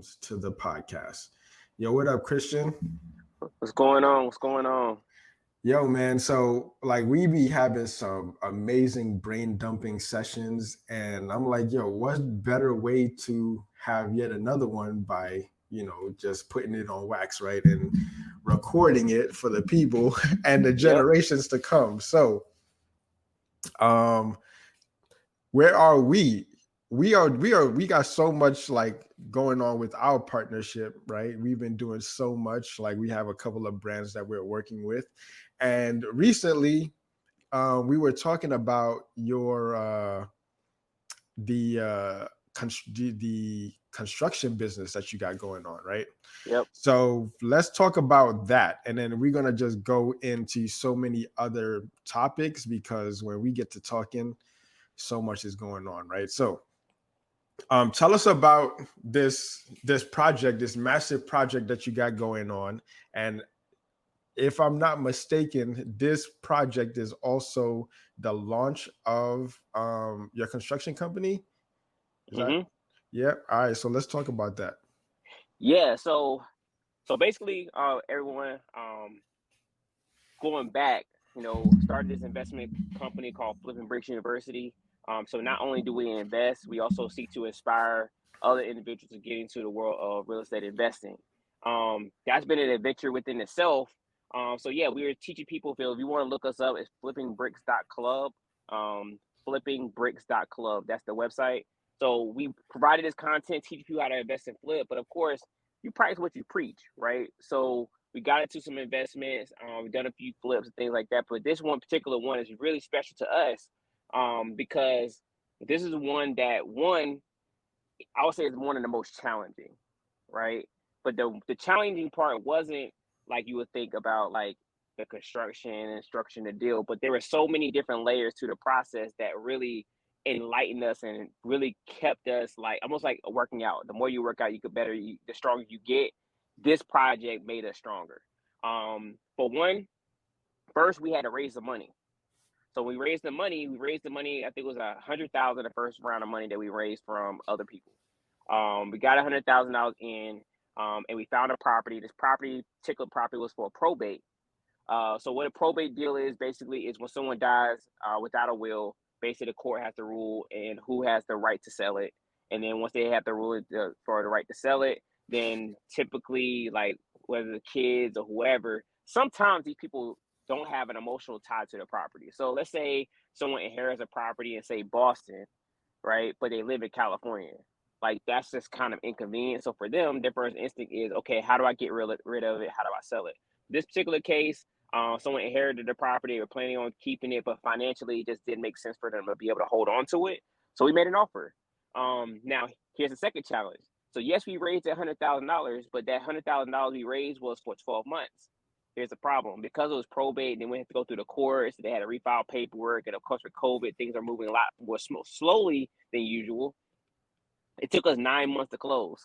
welcomes to the podcast. Yo, what up, Christian? What's going on? What's going on? Yo, man. So, like, we be having some amazing brain dumping sessions, and I'm like, yo, what better way to have yet another one by, just putting it on wax, right? And recording it for the people and the Yep. generations to come. So, um, where are we? We got so much like going on with our partnership, right? We've been doing so much. Like we have a couple of brands that we're working with, and recently we were talking about your the construction business that you got going on, right? Yep. So let's talk about that, and then we're gonna just go into so many other topics because when we get to talking, so much is going on, right? So tell us about this project, this massive project that you got going on. And if I'm not mistaken, this project is also the launch of your construction company. Is that? Mm-hmm. Yeah. All right. So let's talk about that. Yeah. So basically, everyone, going back, started this investment company called Flipping Bricks University. So not only do we invest, we also seek to inspire other individuals to get into the world of real estate investing. That's been an adventure within itself. So yeah, we are teaching people. If you want to look us up, it's flippingbricks.club. Flippingbricks.club. That's the website. So we provided this content, teaching people how to invest and flip. But of course, you practice what you preach, right? So we got into some investments. We've done a few flips and things like that. But this one particular one is really special to us because this is one that I would say is one of the most challenging, right? But the challenging part wasn't like you would think about like the construction and structuring the deal, but there were so many different layers to the process that really enlightened us and really kept us like almost like working out. The more you work out, the stronger you get. This project made us stronger. For one, first we had to raise the money. So we raised the money. I think it was 100,000 the first round of money that we raised from other people. We got $100,000 in, and we found a property. This particular property was for a probate. So what a probate deal is basically is when someone dies without a will, basically the court has to rule and who has the right to sell it. And then once they have the rule for the right to sell it, then typically like whether the kids or whoever, sometimes these people don't have an emotional tie to the property. So let's say someone inherits a property in say Boston, right? But they live in California. Like that's just kind of inconvenient. So for them, their first instinct is, okay, how do I get rid of it? How do I sell it? This particular case, someone inherited the property or planning on keeping it, but financially it just didn't make sense for them to be able to hold on to it. So we made an offer. Now here's the second challenge. So yes, we raised $100,000, but that $100,000 we raised was for 12 months. Here's the problem. Because it was probate, and then we had to go through the courts, they had to refile paperwork, and of course with COVID, things are moving a lot more slowly than usual. It took us 9 months to close.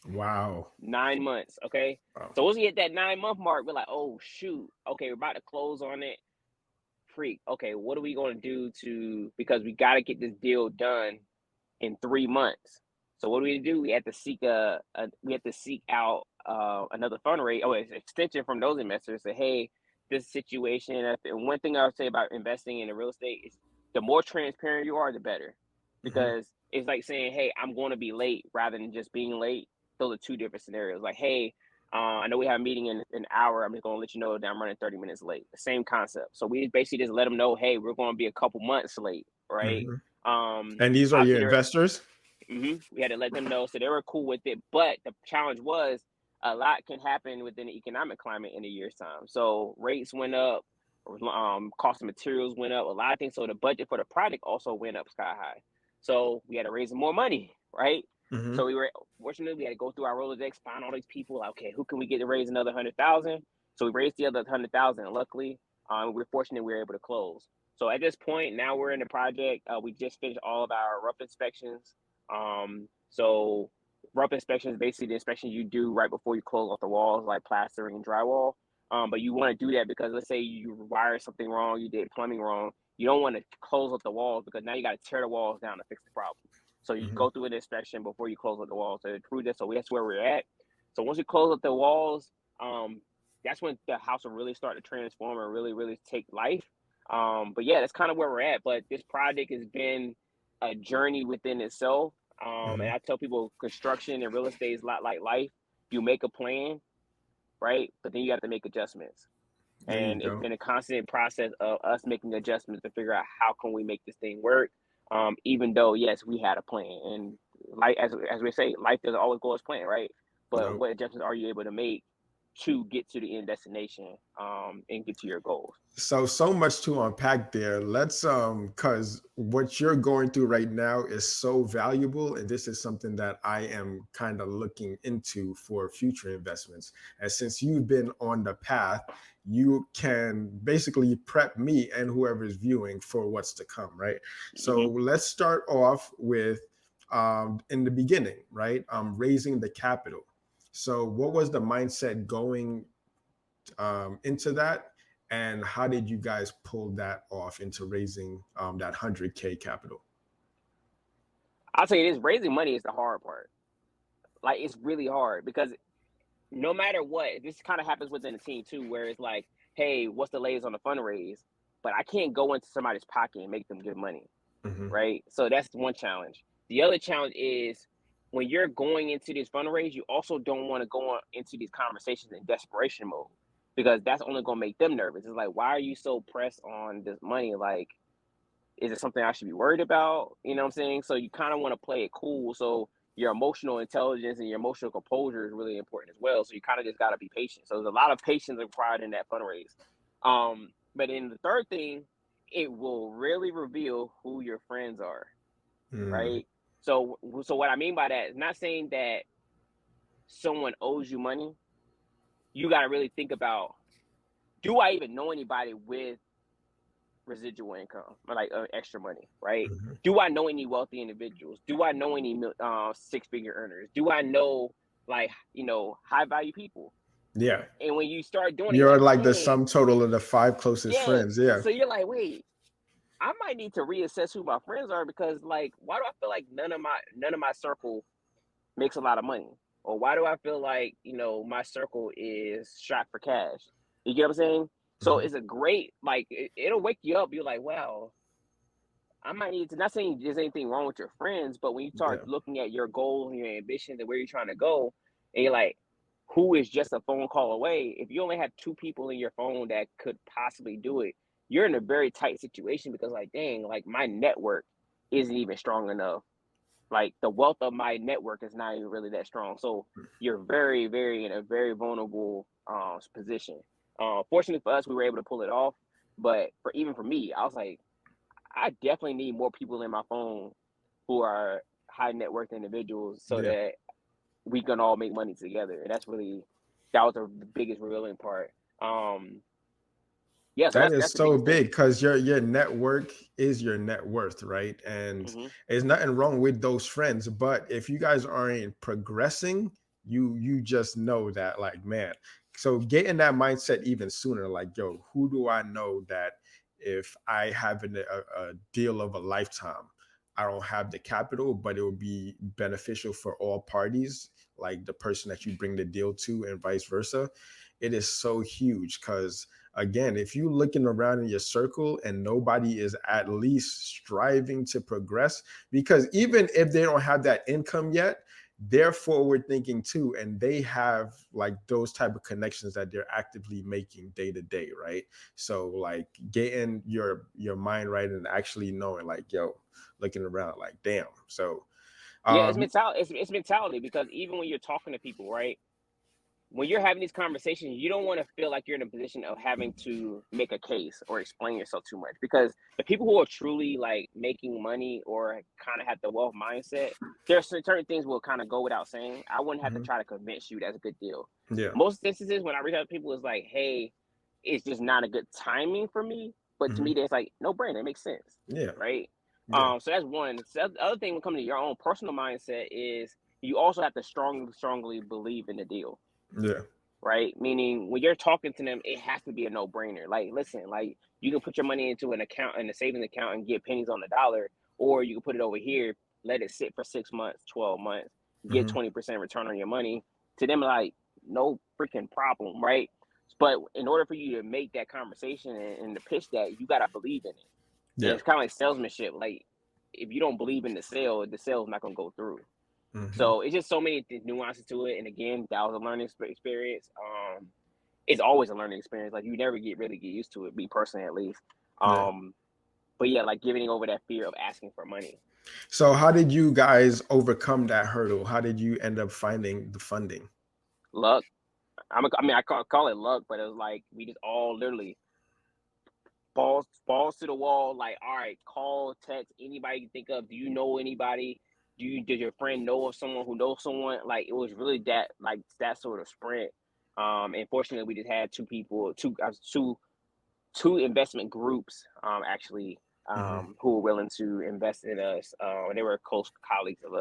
Wow. 9 months. Okay. Wow. So once we hit that 9-month mark, we're like, oh shoot. Okay, we're about to close on it. Freak. Okay, what are we going to do because we got to get this deal done in 3 months. So what do we do? We had to seek out another fundraiser or extension from those investors. Say, hey, this situation. And one thing I would say about investing in the real estate is the more transparent you are, the better, because it's like saying, hey, I'm going to be late rather than just being late. Those are two different scenarios. Like, hey, I know we have a meeting in an hour. I'm just going to let you know that I'm running 30 minutes late. The same concept. So we basically just let them know, hey, we're going to be a couple months late, right? And these are your investors? We had to let them know. So they were cool with it. But the challenge was a lot can happen within the economic climate in a year's time. So rates went up, cost of materials went up, a lot of things. So the budget for the project also went up sky high. So we had to raise more money, right? So fortunately, we had to go through our Rolodex, find all these people. Like, okay, who can we get to raise another 100,000? So we raised the other 100,000. And luckily, we're fortunate we were able to close. So at this point, now we're in the project. We just finished all of our rough inspections. So rough inspection is basically the inspection you do right before you close off the walls, like plastering and drywall. But you want to do that because let's say you wired something wrong, you did plumbing wrong. You don't want to close off the walls because now you got to tear the walls down to fix the problem. So you Mm-hmm. go through an inspection before you close up the walls to prove that. So that's where we're at. So once you close up the walls, that's when the house will really start to transform and really, really take life. But yeah, that's kind of where we're at. But this project has been a journey within itself. And I tell people construction and real estate is a lot like life. You make a plan, right? But then you have to make adjustments. There you And it's go. been a constant process of us making adjustments to figure out how can we make this thing work. Even though, yes, we had a plan. And like as we say, life doesn't always go as planned, right? But Nope. what adjustments are you able to make to get to the end destination and get to your goals? So much to unpack there. Let's because what you're going through right now is so valuable, and this is something that I am kind of looking into for future investments. And since you've been on the path, you can basically prep me and whoever's viewing for what's to come, right? So Mm-hmm. let's start off with in the beginning, right? Raising the capital. So what was the mindset going into that, and how did you guys pull that off into raising that 100K capital? I'll tell you this: raising money is the hard part. Like it's really hard because no matter what, this kind of happens within a team too, where it's like, hey, what's the latest on the fundraise? But I can't go into somebody's pocket and make them give money, Mm-hmm. right? So that's one challenge. The other challenge is when you're going into this fundraise, you also don't want to go on into these conversations in desperation mode because that's only going to make them nervous. It's like, why are you so pressed on this money? Like, is it something I should be worried about? You know what I'm saying? So you kind of want to play it cool. So your emotional intelligence and your emotional composure is really important as well. So you kind of just got to be patient. So there's a lot of patience required in that fundraise. But in the third thing, it will really reveal who your friends are, Mm. right? So what I mean by that is not saying that someone owes you money. You got to really think about, do I even know anybody with residual income or like extra money, right? Mm-hmm. Do I know any wealthy individuals? Do I know any six-figure earners? Do I know like high value people? Yeah, And when you start doing it, you're you're like, like the dang, sum total of the five closest yeah. friends. Yeah. So you're like, wait, I might need to reassess who my friends are because like, why do I feel like none of my circle makes a lot of money? Or why do I feel like, my circle is strapped for cash? You get what I'm saying? So Mm-hmm. it's a great, like, it'll wake you up. You're like, wow, I might need to, not saying there's anything wrong with your friends, but when you start Yeah. looking at your goals and your ambitions and where you're trying to go, and you're like, who is just a phone call away? If you only have two people in your phone that could possibly do it, you're in a very tight situation because, like, dang, like my network isn't even strong enough. Like the wealth of my network is not even really that strong. So you're very, very in a very vulnerable position. Fortunately for us, we were able to pull it off. But for me, I was like, I definitely need more people in my phone who are high net worth individuals so Yeah. that we can all make money together. And that was the biggest revealing part. Yeah, so That that's is the so biggest big thing. because your network is your net worth, right? And Hmm. there's nothing wrong with those friends, but if you guys aren't progressing, you just know that, like, man. So get in that mindset even sooner. Like, yo, who do I know that if I have a deal of a lifetime, I don't have the capital, but it will be beneficial for all parties, like the person that you bring the deal to, and vice versa. It is so huge because again, if you're looking around in your circle and nobody is at least striving to progress, because even if they don't have that income yet, they're forward thinking too, and they have like those type of connections that they're actively making day to day, right? So like getting your mind right and actually knowing like, yo, looking around like, damn. So Yeah, it's um mentality. It's mentality because even when you're talking to people, right? When you're having these conversations, you don't want to feel like you're in a position of having to make a case or explain yourself too much. Because the people who are truly like making money or kind of have the wealth mindset, there's certain things will kind of go without saying. I wouldn't have to mhm, try to convince you that's a good deal. yeah. Most instances when I reach out to people, it's like, hey, it's just not a good timing for me. But to Mhm, me, that's like no brainer. It makes sense, yeah. right? Yeah. So that's one. So the other thing when coming to your own personal mindset is you also have to strongly believe in the deal, Yeah. right? Meaning when you're talking to them, it has to be a no brainer. Like, listen, like you can put your money into an account in a savings account and get pennies on the dollar, or you can put it over here. let it sit for 6 months, 12 months, get Mm-hmm. 20% return on your money. To them, like, no freaking problem, right? But in order for you to make that conversation and to pitch that, you gotta believe in it. And Yeah. it's kind of like salesmanship. Like, if you don't believe in the sale is not gonna go through. Mm-hmm. So it's just so many nuances to it. And again, that was a learning experience. It's always a learning experience. Like, you never really get used to it, me personally at least. Yeah. But yeah, like giving over that fear of asking for money. So how did you guys overcome that hurdle? How did you end up finding the funding? Luck. I call it luck, but it was like we just all literally balls to the wall. Like, all right, call, text anybody you think of. Do you know anybody? Did your friend know of someone who knows someone? Like, it was really that sort of sprint. And fortunately, we just had two investment groups actually Mm-hmm. who were willing to invest in us. They were close colleagues of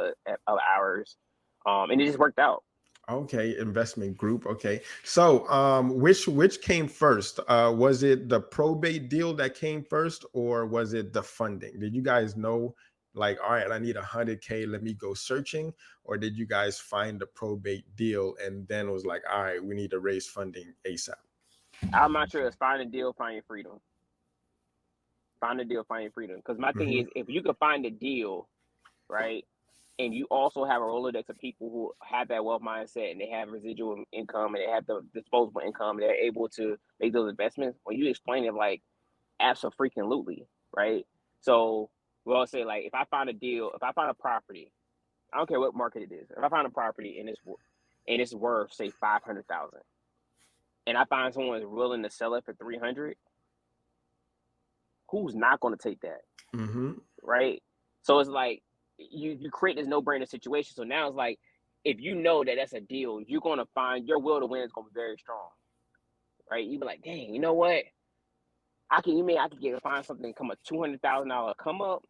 ours, and it just worked out. Okay, investment group. Okay. So which came first? Was it the probate deal that came first, or was it the funding? Did you guys know, like, all right, I need 100K, let me go searching, or did you guys find the probate deal and then it was like, all right, we need to raise funding ASAP? I'm not sure it's find a deal, find your freedom. Find a deal, find your freedom. Because my thing Mm-hmm. is, if you can find a deal, right, and you also have a Rolodex of people who have that wealth mindset and they have residual income and they have the disposable income and they're able to make those investments, when you explain it, like, absolutely, right? So we'll say, like, if I find a deal, if I find a property, I don't care what market it is. If I find a property and it's worth, say, 500,000, and I find someone who's willing to sell it for 300, who's not going to take that, Mm-hmm. right? So it's like you create this no brainer situation. So now it's like, if you know that that's a deal, you're going to find your will to win is going to be very strong, right? You be like, dang, you know what? I can find something come a $200,000 come up.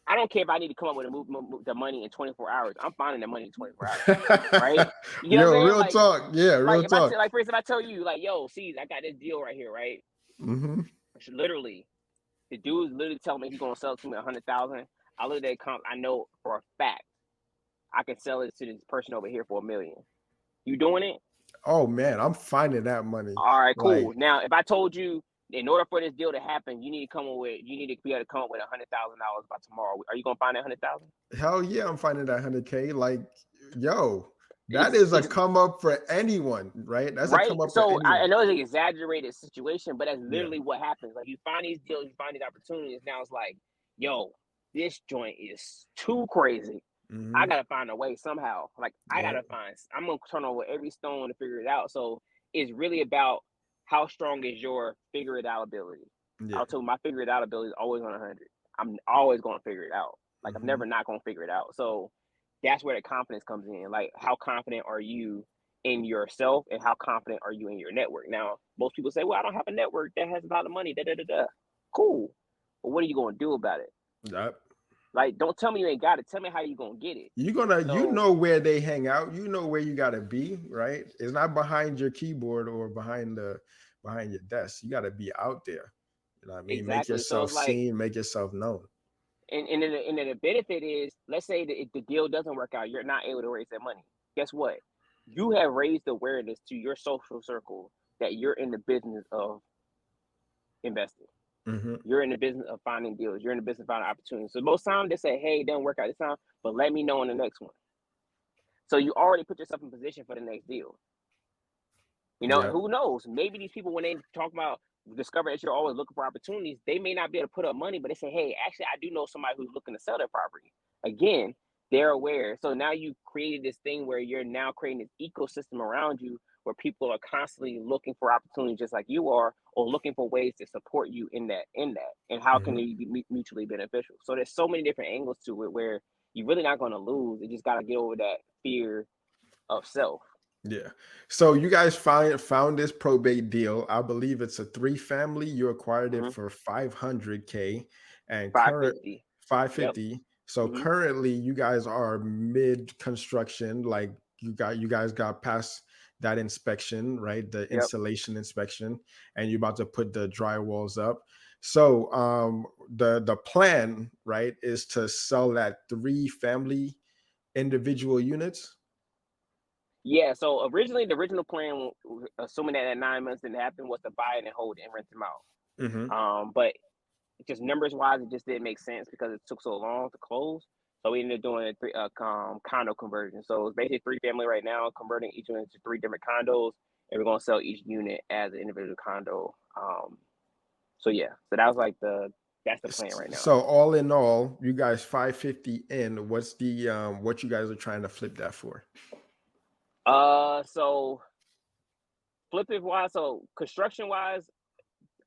I don't care if I need to come up with move the money in 24 hours. I'm finding the money in 24 hours, right? You know what I'm Yo, saying? real talk. Yeah, Like real if I talk. say, like, for instance, if I tell you, like, yo, see, I got this deal right here, right? Mm-hmm. Literally, the dude's literally telling me he's gonna sell it to me 100,000. I look at that comp. I know for a fact I can sell it to this person over here for $1 million. You doing it? Oh man, I'm finding that money. All right, Like, cool. Now, if I told you, in order for this deal to happen, you need to be able to come up with $100,000 by tomorrow. Are you gonna find that 100,000? hell yeah, I'm finding that 100K. Like, yo, that It's is a it's come up for anyone, right? That's a right. come up for So I anyone. know it's an exaggerated situation, but that's Yeah. literally what happens. Like, you find these deals, you find these opportunities. Now it's like, yo, this joint is too crazy. I Hmm. gotta find a way somehow. Like, Yeah. I'm gonna turn over every stone to figure it out. So it's really about how strong is your figure it out ability. Yeah. I'll tell you, my figure it out ability is always on 100. I'm always gonna figure it out. Like, I'm Hmm. never not gonna figure it out. So that's where the confidence comes in. Like, how confident are you in yourself and how confident are you in your network? Now, most people say, well, I don't have a network that has a lot of money. Da da da da. Cool. But what are you gonna do about it? Yep. Like, don't tell me you ain't got it. Tell me how you gonna get it. You So know where they hang out. You know where you gotta be, right? It's not behind your keyboard or behind your desk. You gotta be out there. You know what I mean? Make exactly. So yourself it's like, seen, make yourself known. and then the benefit is, let's say that if the deal doesn't work out, you're not able to raise that money. Guess what? You have raised awareness to your social circle that you're in the business of investing. Hmm. You're in the business of finding deals. You're in the business of finding opportunities. So most times they say, hey, it didn't work out this time, but let me know on the next one. So you already put yourself in position for the next deal. You know, and Yep. who knows? Maybe these people, when they talk about discover that you're always looking for opportunities, they may not be able to put up money, but they say, hey, actually, I do know somebody who's looking to sell their property. Again, they're aware. So now you created this thing where you're now creating this ecosystem around you where people are constantly looking for opportunities just like you are, or looking for ways to support you in that. And how can Hmm. they be mutually beneficial? So there's so many different angles to it where you're really not going to lose. You just got to get over that fear of self. Yeah. So you guys found this probate deal. I believe it's a three family. You acquired it Mm-hmm. for 500K and current 550. Yep. 550. So Mm-hmm. currently you guys are mid construction. Like you guys got past that inspection, right? The Yep. installation inspection, and you're about to put the drywalls up. So the plan, right, is to sell that 3 family individual units. Yeah. So originally, the original plan, assuming that 9 months didn't happen, was to buy it and hold it and rent them out. Hmm. But just numbers wise, it just didn't make sense because it took so long to close. So we ended up doing a condo conversion. So it's basically 3 family right now, converting each one into 3 different condos, and we're gonna sell each unit as an individual condo. So yeah, so that was like that's the plan right now. So all in all, you guys 550 in. What's the what you guys are trying to flip that for? So flipping wise, so construction wise,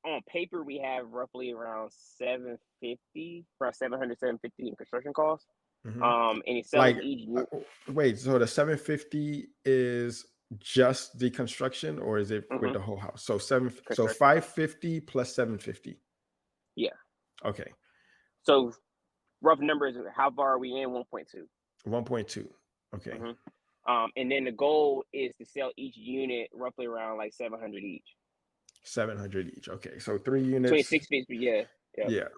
on paper we have roughly around 750, around 700, 750 in construction costs. Hmm. And it's selling Like, each uh, unit wait, so the 750 is just the construction, or is it with hmm the whole house? So construction. 550 plus 750. Yeah. Okay, So rough numbers, how far are we in? 1.2. 1.2. Okay, hmm and then the goal is to sell each unit roughly around like 700 each. 700 each. Okay, so 3 units. 26 feet, yeah. Yep. Yeah.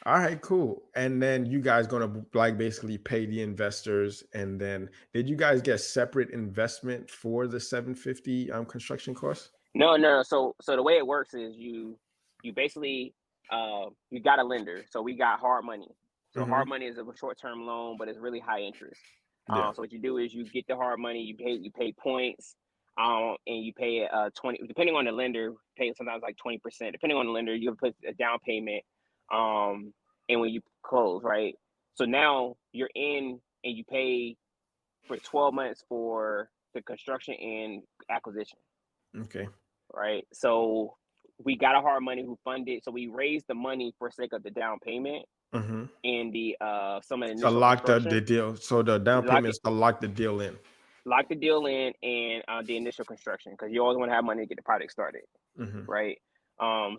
All right, cool. And then you guys gonna like basically pay the investors, and then did you guys get separate investment for the 750 construction costs? No, no. So the way it works is you basically you got a lender. So we got hard money. So hard Hmm. money is a short term loan, but it's really high interest. Yeah. So what you do is you get the hard money, you pay points, and you pay 20 depending on the lender, pay sometimes like 20%. Depending on the lender, you put a down payment, um, and when you close, right? So now you're in and you pay for 12 months for the construction and acquisition, Okay. right? So we got a hard money who funded. So we raised the money for sake of the down payment Hmm. and the some of the To initial lock the construction. deal. So the down Lock payment it, is to lock the deal in. lock the deal in and the initial construction because you always want to have money to get the project started, Hmm. right?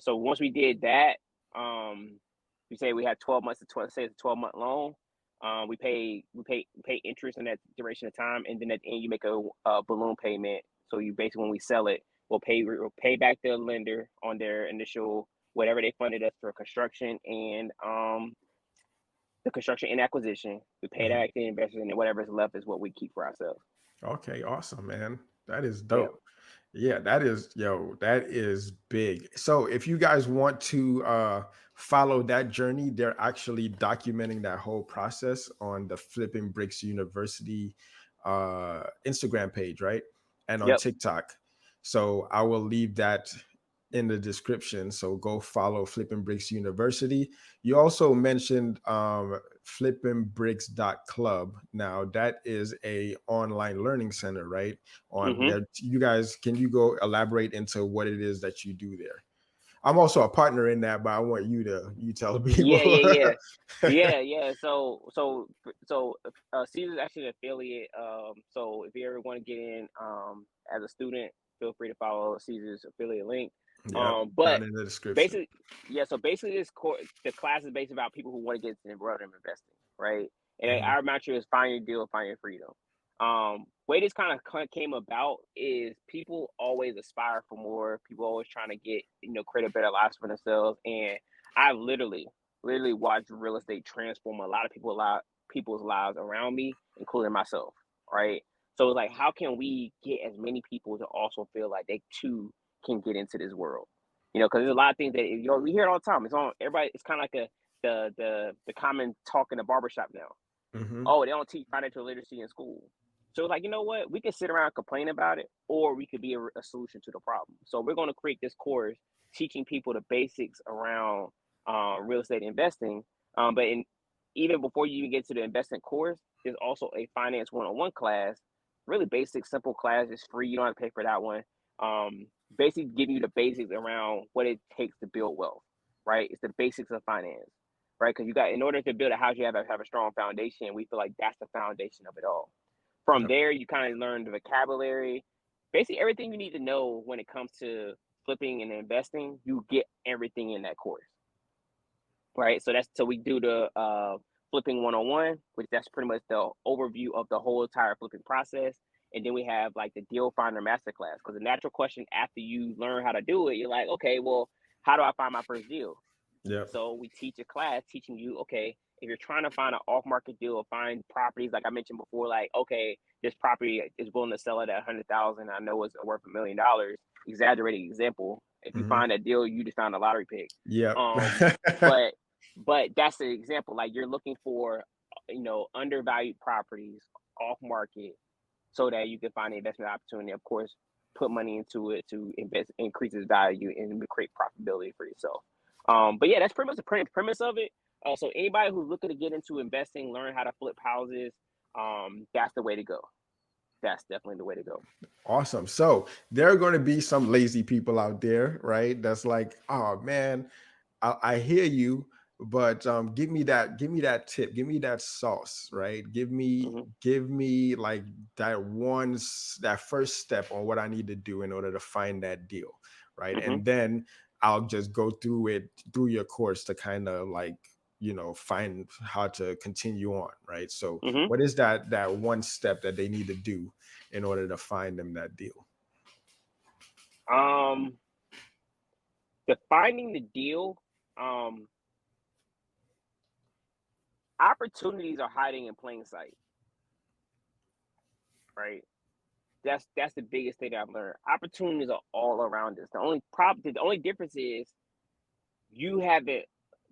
So once we did that, we say we had 12 months to 12, say it's a 12-month loan. We pay interest in that duration of time, and then at the end you make a balloon payment. So you basically when we sell it, we'll pay back the lender on their initial whatever they funded us for construction and the construction and acquisition. We pay that Hmm. back to the investors, and then whatever's left is what we keep for ourselves. Okay, awesome, man. That is Yeah. dope. Yeah, that is, yo, that is big. So if you guys want to follow that journey, they're actually documenting that whole process on the Flipping Bricks University Instagram page, right? And on Yep. TikTok. So I will leave that in the description. So go follow Flipping Bricks University. You also mentioned flippingbricks.club. Now that is a online learning center, right? On hmm there, you guys, can you go elaborate into what it is that you do there? I'm also a partner in that, but I want you tell Yeah, people. yeah, yeah. So Caesar's actually an affiliate. So if you ever want to get in as a student, feel free to follow Caesar's affiliate link. Yep, But down in the description. basically, yeah. So basically, the class is based about people who want to get into the world of investing, right? And Mhm. our mantra is find your deal, find your freedom. Way this kind of came about is people always aspire for more. People always trying to get create a better lives for themselves, and I've literally watched real estate transform a lot of people's lives around me, including myself. Right. So it's like, how can we get as many people to also feel like they too can get into this world? Because there's a lot of things that we hear it all the time. It's on everybody. It's kind of like the common talk in the barbershop now. Mhm. Oh, they don't teach financial literacy in school. So it's like, you know what? We can sit around and complain about it, or we could be a solution to the problem. So we're going to create this course teaching people the basics around real estate investing. But even before you even get to the investment course, there's also a finance one-on-one class, really basic, simple class. It's free. You don't have to pay for that one. Basically giving you the basics around what it takes to build wealth, right? It's the basics of finance, right? Because in order to build a house, you have to have a strong foundation. We feel like that's the foundation of it all. From Yep. there, you kind of learn the vocabulary, basically everything you need to know when it comes to flipping and investing. You get everything in that course, right? So we do the flipping 101, which that's pretty much the overview of the whole entire flipping process. And then we have like the deal finder masterclass, because the natural question after you learn how to do it, you're like, okay, well, how do I find my first deal? Yep. So we teach a class teaching you, okay, if you're trying to find an off-market deal or find properties, like I mentioned before, like, okay, this property is willing to sell it at 100,000. I know it's worth $1 million. Exaggerated example. If you Hmm. find that deal, you just found a lottery pick. Yep. But that's the example. Like, you're looking for, undervalued properties off market so that you can find an investment opportunity. Of course, put money into it to invest, increase its value, and create profitability for yourself. But yeah, that's pretty much the premise of it. So anybody who's looking to get into investing, learn how to flip houses, that's the way to go. That's definitely the way to go. Awesome. So there are going to be some lazy people out there, right? That's like, oh man, I hear you, but give me that tip, give me that sauce, right? Hmm. Give me like that first step on what I need to do in order to find that deal, right? Hmm. And then I'll just go through your course to kind of like find how to continue on, right? So Hmm. what is that one step that they need to do in order to find them that deal? Um, Defining the deal, um, opportunities are hiding in plain sight, right? That's the biggest thing that I've learned. Opportunities are all around us. The only difference is you haven't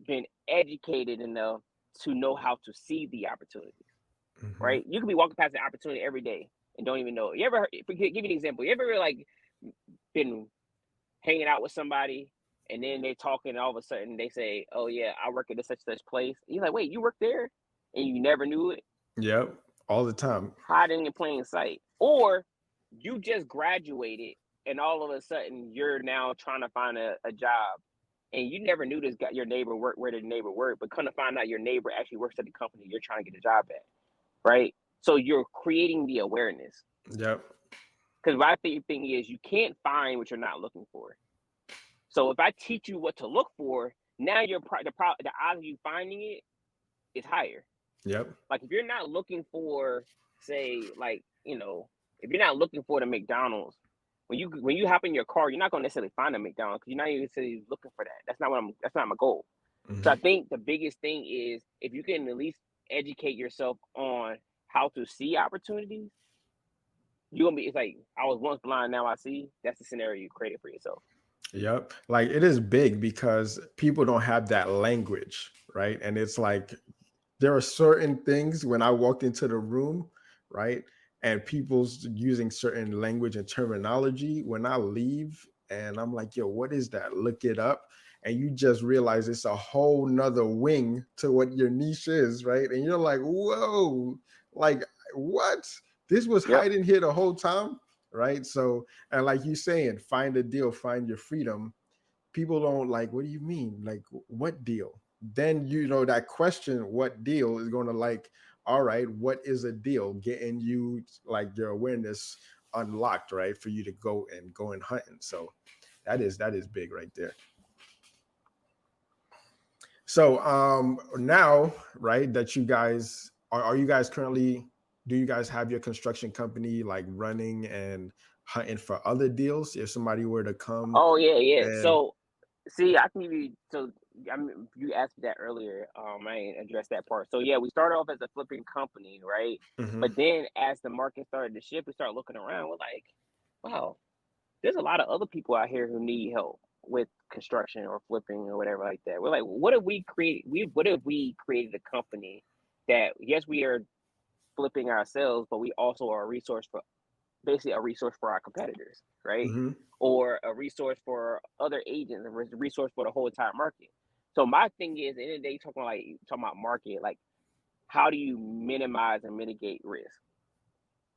been educated enough to know how to see the opportunities, Hmm. right? You could be walking past an opportunity every day and don't even know it. You ever heard, give you an example? You ever like been hanging out with somebody and then they're talking and all of a sudden they say, "Oh yeah, I work at this such place." And you're like, "Wait, you work there?" And you never knew it. Yep, all the time. Hiding in plain sight. Or you just graduated and all of a sudden you're now trying to find a job and you never knew this guy, your neighbor worked where the neighbor worked, but come to find out your neighbor actually works at the company you're trying to get a job at, right? So you're creating the awareness. Yep. Because my thing is you can't find what you're not looking for. So if I teach you what to look for, now the odds of you finding it is higher. Yep. Like if you're not looking for, say, like, if you're not looking for the McDonald's, when you hop in your car, you're not going to necessarily find a McDonald's because you're not even necessarily looking for that. That's not my goal. So I Hmm. think the biggest thing is if you can at least educate yourself on how to see opportunities, you're gonna be. It's like I was once blind, now I see. That's the scenario you created for yourself. Yep. Like it is big because people don't have that language, right? And it's like there are certain things when I walked into the room, right? And people's using certain language and terminology. When I leave and I'm like, yo, what is that? Look it up. And you just realize it's a whole nother wing to what your niche is, right? And you're like, whoa, like what? This was Yep. hiding here the whole time, right? So, and like you saying, find a deal, find your freedom. People don't like, what do you mean? Like, what deal? Then that question, what deal, is going to like, all right, what is a deal? Getting you like your awareness unlocked, right? For you to go and hunting. So that is big right there. So now, right, that you guys are you guys currently, do you guys have your construction company like running and hunting for other deals if somebody were to come Oh yeah, yeah. and So see, I can give you. So I mean, you asked me that earlier. I ain't addressed that part. So yeah, we started off as a flipping company, right? Mhm. But then as the market started to shift, we started looking around. We're like, wow, there's a lot of other people out here who need help with construction or flipping or whatever like that. We're like, what if we create? What if we created a company that, yes, we are flipping ourselves, but we also are a resource for, basically a resource for our competitors, right? Mhm. Or a resource for other agents, a resource for the whole entire market. So my thing is, at the end of the day, talking about market, like how do you minimize and mitigate risk,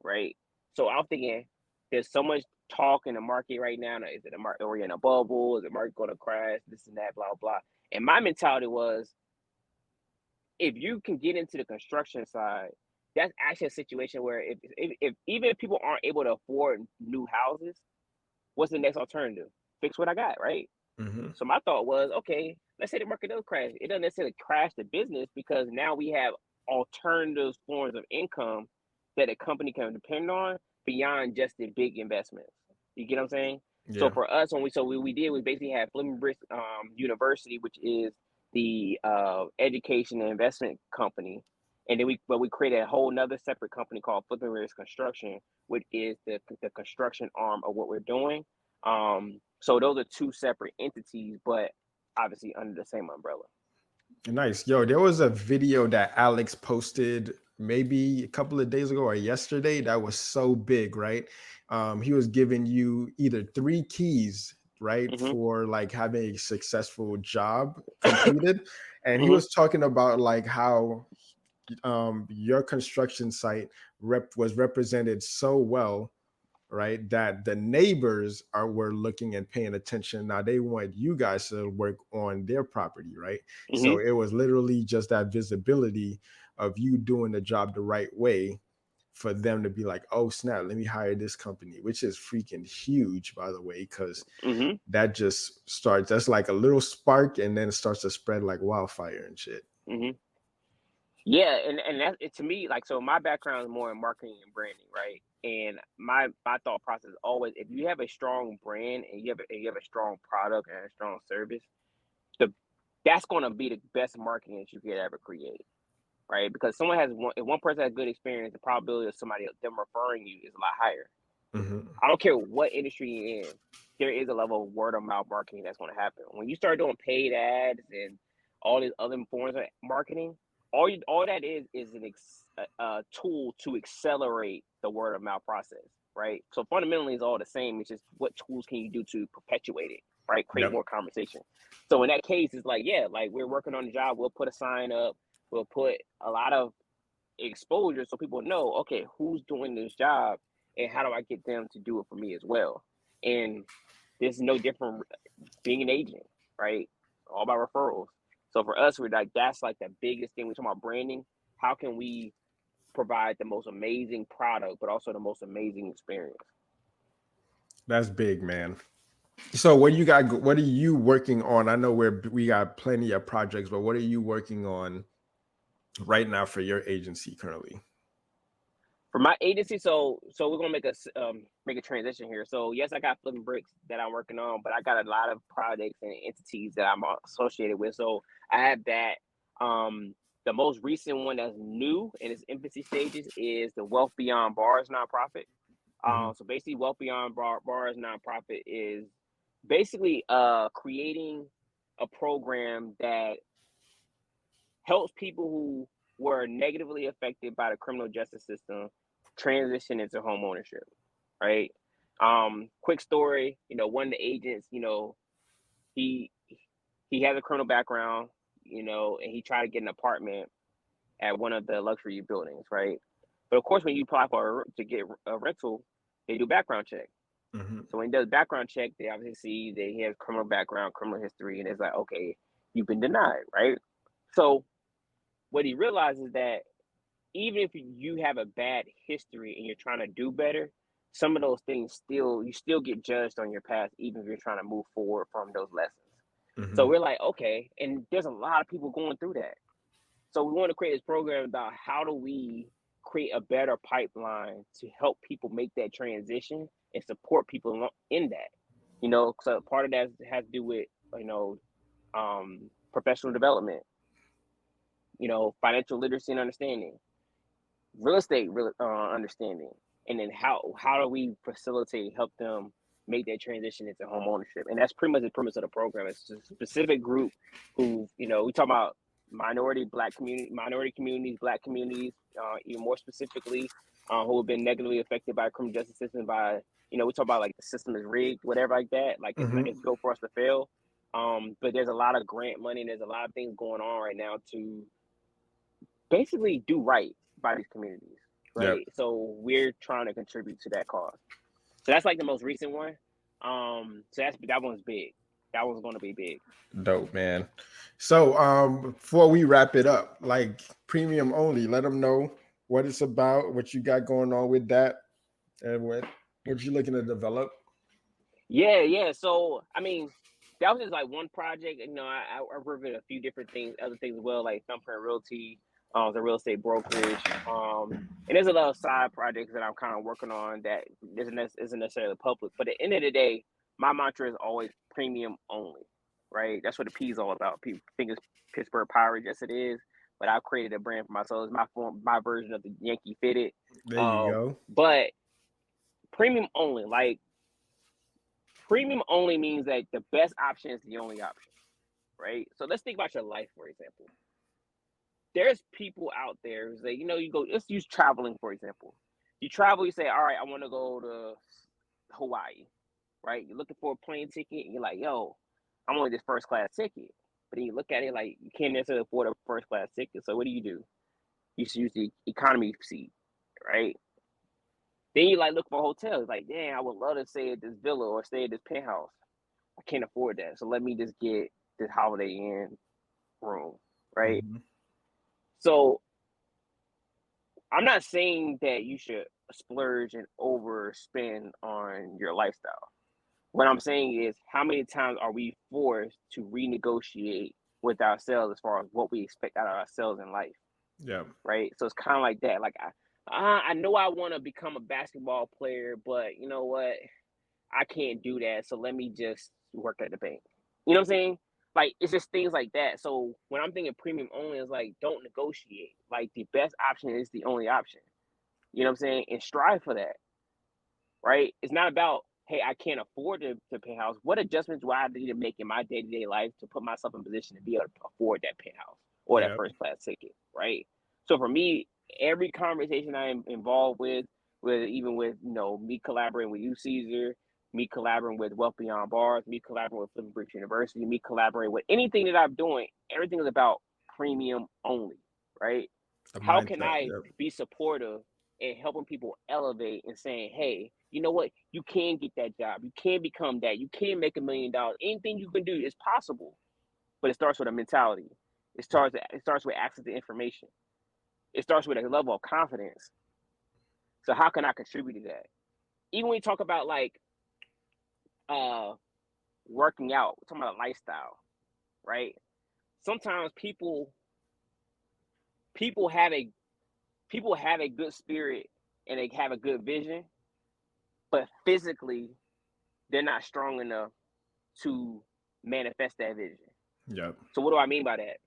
right? So I'm thinking there's so much talk in the market right now. Is it a market? Are we in a bubble? Is the market going to crash? This and that, blah blah. And my mentality was, if you can get into the construction side, that's actually a situation where if even if people aren't able to afford new houses, what's the next alternative? Fix what I got, right? Mhm. So my thought was, okay, let's say the market does crash. It doesn't necessarily crash the business because now we have alternative forms of income that a company can depend on beyond just the big investments. You get what I'm saying? So Yeah. for us, we basically had Flipping Bricks University, which is the education and investment company, and then we created a whole nother separate company called Flipping Bricks Construction, which is the construction arm of what we're doing. So those are two separate entities, but obviously under the same umbrella. Nice. Yo, there was a video that Alex posted maybe a couple of days ago or yesterday that was so big, right? He was giving you either three keys, right, Mm-hmm. for like having a successful job completed. And he Mm-hmm. was talking about like how your construction site was represented so well, right, that the neighbors were looking and paying attention. Now they want you guys to work on their property, right? Mm-hmm. So it was literally just that visibility of you doing the job the right way for them to be like, oh snap, let me hire this company, which is freaking huge, by the way, because Mm-hmm. that just starts, that's like a little spark, and then it starts to spread like wildfire and shit. Mm-hmm. Yeah, and that it, to me, like, so my background is more in marketing and branding, right? And my thought process is always, if you have a strong brand and you have a strong product and a strong service, the that's going to be the best marketing that you could ever create, right? Because if one person has good experience, the probability of somebody them referring you is a lot higher. Hmm. I don't care what industry you're in, there is a level of word of mouth marketing that's going to happen. When you start doing paid ads and all these other forms of marketing, all that is a tool to accelerate the word of mouth process, right? So fundamentally, it's all the same. It's just what tools can you do to perpetuate it, right? Create Yep. more conversation. So in that case, it's like, yeah, like we're working on the job. We'll put a sign up. We'll put a lot of exposure so people know, okay, who's doing this job and how do I get them to do it for me as well. And this is no different being an agent, right? All about referrals. So for us, we're like, that's like the biggest thing. We're talking about branding. How can we provide the most amazing product, but also the most amazing experience? That's big, man. So what you got? What are you working on? I know we got plenty of projects, but what are you working on right now for your agency currently? For my agency, so we're gonna make a transition here. So yes, I got Flipping Bricks that I'm working on, but I got a lot of projects and entities that I'm associated with. So I have that. The most recent one that's new in its infancy stages is the Wealth Beyond Bars nonprofit. Hmm. So basically, Wealth Beyond Bars nonprofit is basically creating a program that helps people who were negatively affected by the criminal justice system transition into home ownership, right? Quick story, one of the agents, he he has a criminal background, and he tried to get an apartment at one of the luxury buildings, right? But of course, when you apply to get a rental, they do background check. Hmm. So when he does background check, they obviously see that he has criminal background, criminal history, and it's like, okay, you've been denied, right? So what he realizes that even if you have a bad history and you're trying to do better, some of those things you still get judged on your past, even if you're trying to move forward from those lessons. So Hmm. we're like, okay, and there's a lot of people going through that. So we want to create this program about how do we create a better pipeline to help people make that transition and support people in that. So part of that has to do with professional development, financial literacy and understanding, real estate understanding, and then how do we facilitate help them make that transition into home ownership. And that's pretty much the premise of the program. It's a specific group who we talk about minority communities, black communities, even more specifically, who have been negatively affected by the criminal justice system. By we talk about like the system is rigged, whatever like that, like Hmm. it's built for us to fail. But there's a lot of grant money and there's a lot of things going on right now to basically do right by these communities, Yep. right? So we're trying to contribute to that cause. So that's like the most recent one. So that one's big. That one's going to be big. Dope, man. So before we wrap it up, like premium only, let them know what it's about, what you got going on with that, and what you're looking to develop. Yeah. So I mean, that was just like one project. I work with a few different things, other things as well, like Thumbprint Realty, the real estate brokerage, and there's a lot of side projects that I'm kind of working on that isn't necessarily public. But at the end of the day, my mantra is always premium only, right? That's what the P is all about. People think it's Pittsburgh Pirates, yes it is, but I've created a brand for myself. It's my version of the Yankee Fitted. There you go. But premium only, like premium only means that the best option is the only option, right? So let's think about your life, for example. There's people out there who say, you go, let's use traveling, for example. You travel, you say, all right, I want to go to Hawaii, right? You're looking for a plane ticket, and you're like, yo, I'm only this first class ticket. But then you look at it like you can't necessarily afford a first class ticket. So what do? You should use the economy seat, right? Then you like look for hotels. Like, damn, I would love to stay at this villa or stay at this penthouse. I can't afford that. So let me just get this Holiday Inn room, right? Mm-hmm. So I'm not saying that you should splurge and overspend on your lifestyle. What I'm saying is, how many times are we forced to renegotiate with ourselves as far as what we expect out of ourselves in life? Yeah. Right. So it's kind of like that. Like, I know I want to become a basketball player, but you know what? I can't do that. So let me just work at the bank. You know what I'm saying? Like, it's just things like that. So when I'm thinking premium only, is like, don't negotiate. Like, the best option is the only option. You know what I'm saying? And strive for that. Right? It's not about, hey, I can't afford the penthouse. What adjustments do I need to make in my day-to-day life to put myself in position to be able to afford that penthouse or that first class ticket, right? So for me, every conversation I'm involved with even with me collaborating with you, Caesar, me collaborating with Wealth Beyond Bars, me collaborating with Flipping Bricks University, me collaborating with anything that I'm doing, everything is about premium only, right? How can I be supportive and helping people elevate and saying, hey, you know what? You can get that job. You can become that. You can make $1 million. Anything you can do is possible. But it starts with a mentality. It starts with access to information. It starts with a level of confidence. So how can I contribute to that? Even when you talk about like working out, we're talking about a lifestyle, right? Sometimes people have a good spirit and they have a good vision, but physically they're not strong enough to manifest that vision. Yep. So what do I mean by that?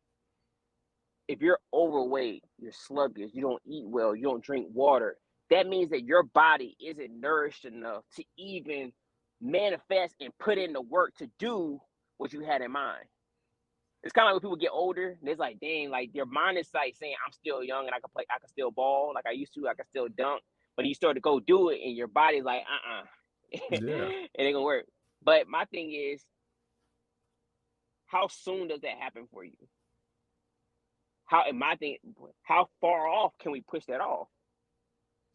If you're overweight, you're sluggish, you don't eat well, you don't drink water, that means that your body isn't nourished enough to even manifest and put in the work to do what you had in mind. It's kind of like when people get older, and it's like, dang, like their mind is like saying, I'm still young and I can still ball like I used to, I can still dunk. But you start to go do it, and your body's like, Yeah. It ain't gonna work. But my thing is, how soon does that happen for you? How far off can we push that off?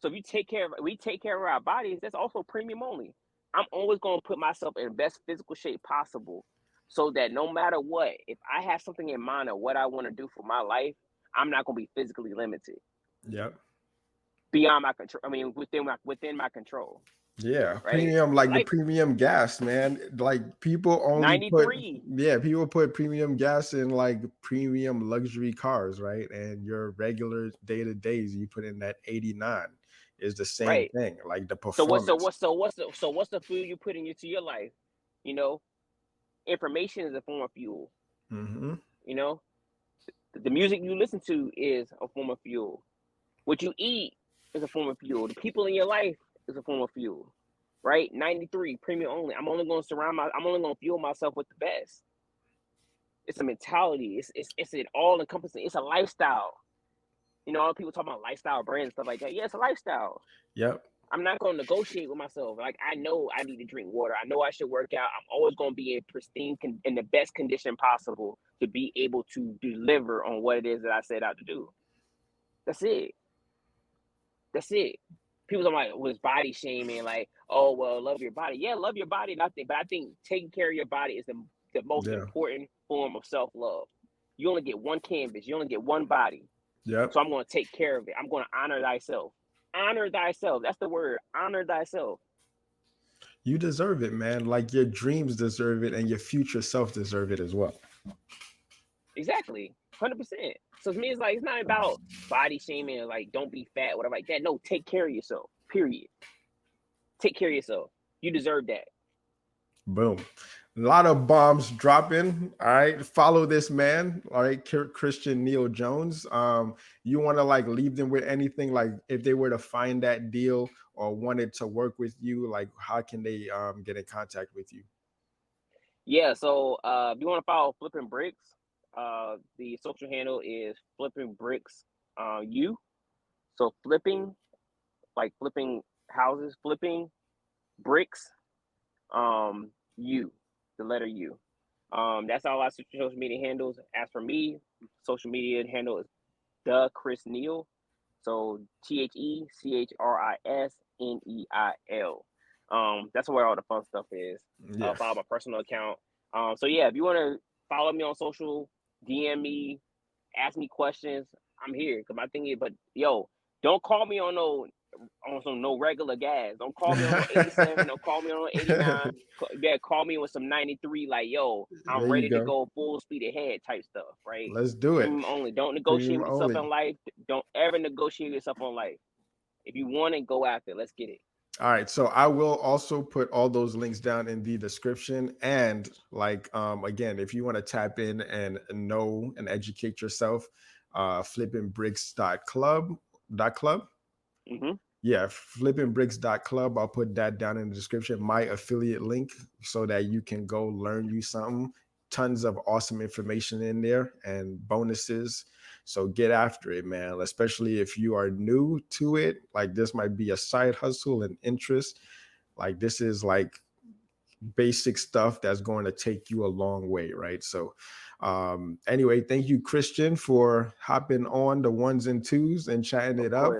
So if we take care of our bodies, that's also premium only. I'm always gonna put myself in the best physical shape possible, so that no matter what, if I have something in mind of what I want to do for my life, I'm not gonna be physically limited. Yep. Beyond my control. I mean, within my control. Yeah, right? premium, like the premium gas, man. Like people only 93. people put premium gas in like premium luxury cars, right? And your regular day-to-days, you put in that 89 is the same thing, like the performance. So what's the fuel you put into your life? Information is a form of fuel. Mm-hmm. The music you listen to is a form of fuel. What you eat is a form of fuel. The people in your life is a form of fuel, right? 93 premium only. I'm only going to fuel myself with the best. It's a mentality. It's an all encompassing. It's a lifestyle. All people talk about lifestyle brands and stuff like that. Yeah, it's a lifestyle. Yep. I'm not going to negotiate with myself. Like, I know I need to drink water. I know I should work out. I'm always going to be in pristine, in the best condition possible to be able to deliver on what it is that I set out to do. That's it. People talking about was body shaming, like, oh, well, love your body. Yeah, love your body, nothing. But I think taking care of your body is the most important form of self-love. You only get one canvas. You only get one body. Yep. So I'm going to take care of it. I'm going to honor thyself. Honor thyself. That's the word. Honor thyself. You deserve it, man. Like your dreams deserve it, and your future self deserve it as well. Exactly. 100%. So to me, it's like, it's not about body shaming, like, don't be fat, whatever like that. No, take care of yourself. Period. Take care of yourself. You deserve that. Boom. A lot of bombs dropping. All right. Follow this man. All right. Christian Neil Jones. You want to like leave them with anything? Like if they were to find that deal or wanted to work with you, like how can they get in contact with you? Yeah, so if you want to follow Flipping Bricks, the social handle is Flipping Bricks U. So flipping, like flipping houses, flipping bricks, U, the letter U. That's all our social media handles. As for me, social media handle is the Chris Neil. So TheChrisNeil. That's where all the fun stuff is. Yeah. Follow my personal account. So yeah, if you want to follow me on social, DM me, ask me questions. I'm here. Cause my thing is, but yo, don't call me on some no regular gas. Don't call me on no 87. Don't call me on no 89. Yeah, call me with some 93. Like yo, I'm There you ready to go. go full speed ahead type stuff. Right? Let's do it. Premium only. Don't negotiate Premium with yourself only. in life. Don't ever negotiate with yourself on life. If you want it, go after it. Let's get it. All right, so I will also put all those links down in the description. And like again, if you want to tap in and know and educate yourself, flippingbricks.club. Mm-hmm. Yeah, flippingbricks.club. I'll put that down in the description, my affiliate link, so that you can go learn you something. Tons of awesome information in there and bonuses. So get after it, man. Especially if you are new to it. Like this might be a side hustle and interest. Like this is like basic stuff that's going to take you a long way, right? So anyway, thank you, Christian, for hopping on the ones and twos and chatting Of it up.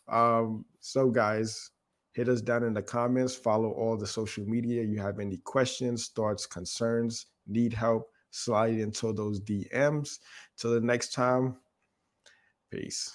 course. So guys, hit us down in the comments, follow all the social media. You have any questions, thoughts, concerns, need help, slide into those DMs. Till the next time, peace.